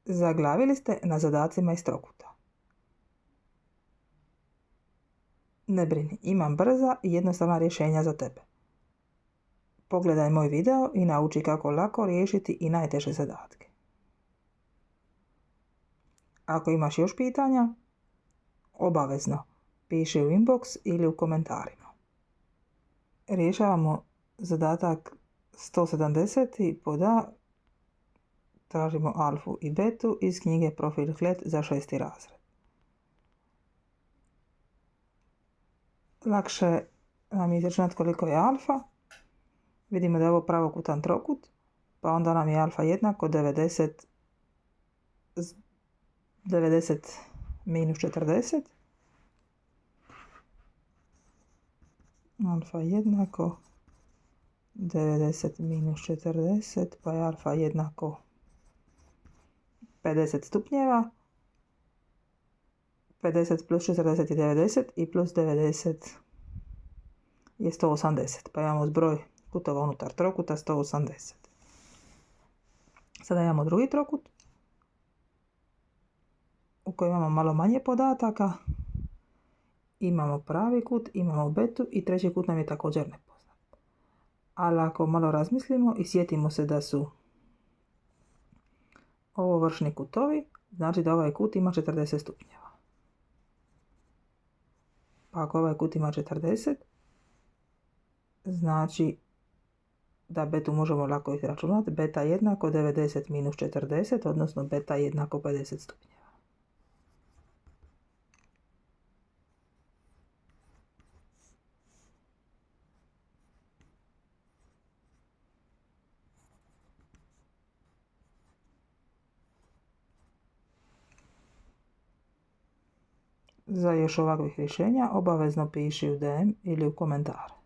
Zaglavili ste na zadacima iz trokuta. Ne brini, imam brza i jednostavna rješenja za tebe. Pogledaj moj video i nauči kako lako riješiti i najteže zadatke. Ako imaš još pitanja, obavezno piši u inbox ili u komentarima. Rješavamo zadatak 170. pod A. Tražimo alfu i betu iz knjige Profil Klet za 6. razred. Lakše nam je izračunati koliko je alfa. Vidimo da je ovo pravokutan trokut, pa onda nam je alfa jednako 90 minus 40. Alfa jednako 90 minus 40, pa je alfa jednako 50 stupnjeva. 50 plus 40 je 90 i plus 90 je 180, pa imamo zbroj kutova unutar trokuta 180. Sada imamo drugi trokut u kojem imamo malo manje podataka. Imamo pravi kut, imamo betu i treći kut nam je također nepoznat. Ali ako malo razmislimo i sjetimo se da su ovo vršni kutovi, znači da ovaj kut ima 40 stupnjeva. Pa ako ovaj kut ima 40, znači da betu možemo lako izračunati. Beta jednako 90 minus 40, odnosno beta jednako 50 stupnjeva. Za još ovakvih rješenja obavezno piši u DM ili u komentare.